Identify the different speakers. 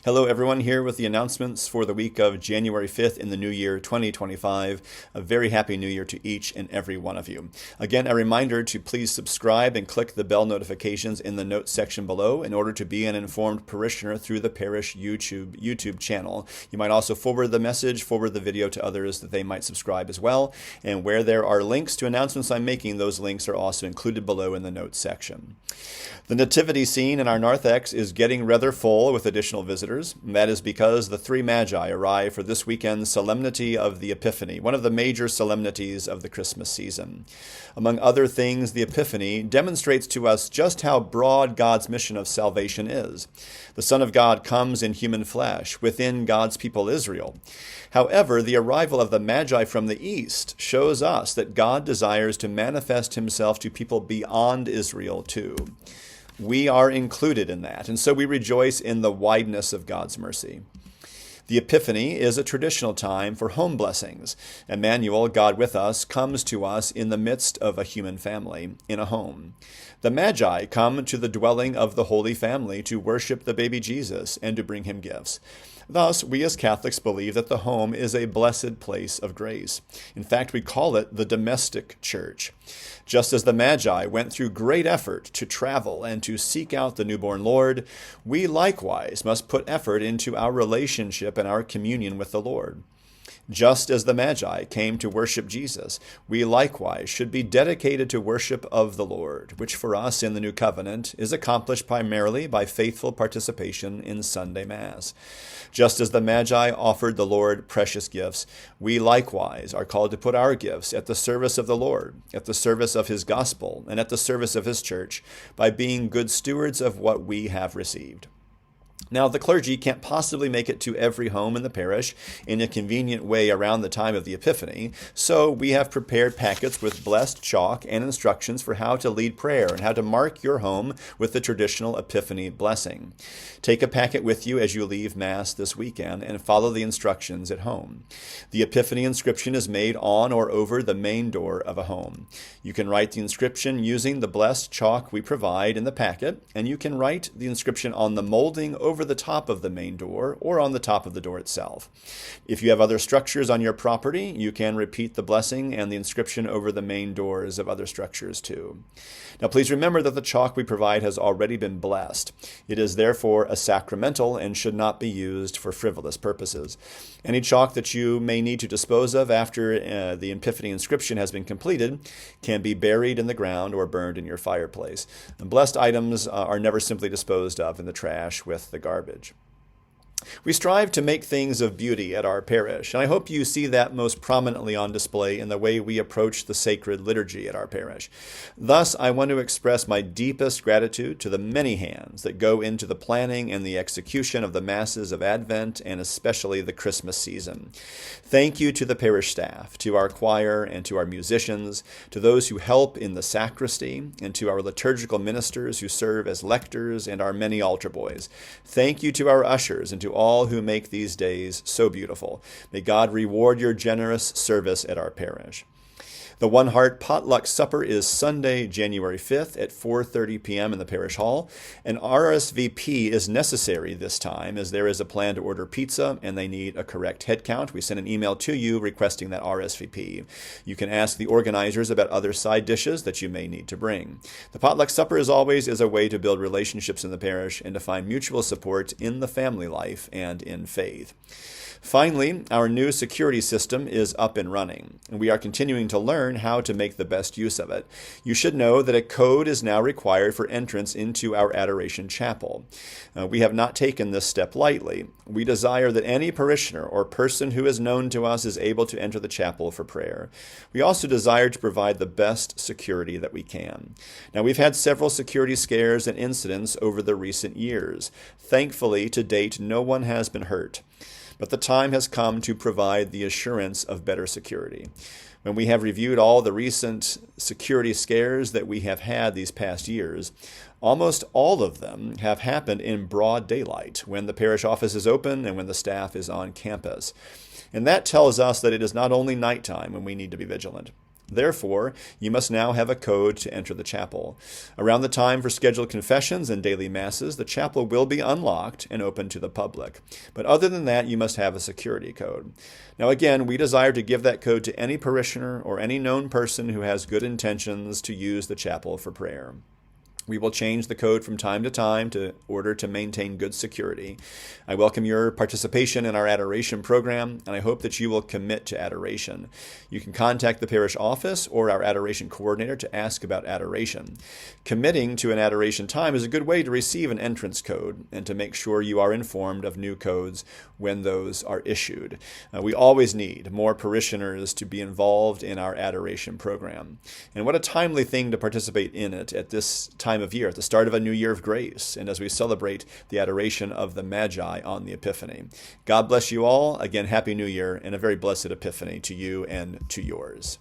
Speaker 1: Hello everyone, here with the announcements for the week of January 5th in the new year 2025. A very happy new year to each and every one of you. Again, a reminder to please subscribe and click the bell notifications in the notes section below in order to be an informed parishioner through the parish YouTube channel. You might also forward the video to others that they might subscribe as well. And where there are links to announcements I'm making, those links are also included below in the notes section. The Nativity Scene in our narthex is getting rather full with additional visitors. And that is because the Three Magi arrive for this weekend's Solemnity of the Epiphany, one of the major solemnities of the Christmas season. Among other things, the Epiphany demonstrates to us just how broad God's mission of salvation is. The Son of God comes in human flesh within God's people Israel. However, the arrival of the Magi from the east shows us that God desires to manifest himself to people beyond Israel too. We are included in that, and so we rejoice in the wideness of God's mercy. The Epiphany is a traditional time for home blessings. Emmanuel, God with us, comes to us in the midst of a human family, in a home. The Magi come to the dwelling of the Holy Family to worship the baby Jesus and to bring him gifts. Thus, we as Catholics believe that the home is a blessed place of grace. In fact, we call it the domestic church. Just as the Magi went through great effort to travel and to seek out the newborn Lord, we likewise must put effort into our relationship and our communion with the Lord. Just as the Magi came to worship Jesus, we likewise should be dedicated to worship of the Lord, which for us in the New Covenant is accomplished primarily by faithful participation in Sunday Mass. Just as the Magi offered the Lord precious gifts, we likewise are called to put our gifts at the service of the Lord, at the service of his gospel, and at the service of his church, by being good stewards of what we have received. Now, the clergy can't possibly make it to every home in the parish in a convenient way around the time of the Epiphany, so we have prepared packets with blessed chalk and instructions for how to lead prayer and how to mark your home with the traditional Epiphany blessing. Take a packet with you as you leave Mass this weekend and follow the instructions at home. The Epiphany inscription is made on or over the main door of a home. You can write the inscription using the blessed chalk we provide in the packet, and you can write the inscription on the molding over the top of the main door or on the top of the door itself. If you have other structures on your property, you can repeat the blessing and the inscription over the main doors of other structures too. Now please remember that the chalk we provide has already been blessed. It is therefore a sacramental and should not be used for frivolous purposes. Any chalk that you may need to dispose of after the Epiphany inscription has been completed can be buried in the ground or burned in your fireplace. And blessed items are never simply disposed of in the trash with the garbage. We strive to make things of beauty at our parish, and I hope you see that most prominently on display in the way we approach the sacred liturgy at our parish. Thus, I want to express my deepest gratitude to the many hands that go into the planning and the execution of the Masses of Advent and especially the Christmas season. Thank you to the parish staff, to our choir, and to our musicians, to those who help in the sacristy, and to our liturgical ministers who serve as lectors and our many altar boys. Thank you to our ushers and to all who make these days so beautiful. May God reward your generous service at our parish. The One Heart Potluck Supper is Sunday, January 5th at 4:30 p.m. in the parish hall. An RSVP is necessary this time as there is a plan to order pizza and they need a correct head count. We sent an email to you requesting that RSVP. You can ask the organizers about other side dishes that you may need to bring. The Potluck Supper, as always, is a way to build relationships in the parish and to find mutual support in the family life and in faith. Finally, our new security system is up and running, and we are continuing to learn how to make the best use of it. You should know that a code is now required for entrance into our Adoration Chapel. We have not taken this step lightly. We desire that any parishioner or person who is known to us is able to enter the chapel for prayer. We also desire to provide the best security that we can. Now, we've had several security scares and incidents over the recent years. Thankfully, to date, no one has been hurt. But the time has come to provide the assurance of better security. When we have reviewed all the recent security scares that we have had these past years, almost all of them have happened in broad daylight, when the parish office is open and when the staff is on campus. And that tells us that it is not only nighttime when we need to be vigilant. Therefore, you must now have a code to enter the chapel. Around the time for scheduled confessions and daily masses, the chapel will be unlocked and open to the public. But other than that, you must have a security code. Now again, we desire to give that code to any parishioner or any known person who has good intentions to use the chapel for prayer. We will change the code from time to time in order to maintain good security. I welcome your participation in our adoration program, and I hope that you will commit to adoration. You can contact the parish office or our adoration coordinator to ask about adoration. Committing to an adoration time is a good way to receive an entrance code and to make sure you are informed of new codes when those are issued. We always need more parishioners to be involved in our adoration program. And what a timely thing to participate in it at this time of year, at the start of a new year of grace, and as we celebrate the adoration of the Magi on the Epiphany. God bless you all. Again, Happy New Year and a very blessed Epiphany to you and to yours.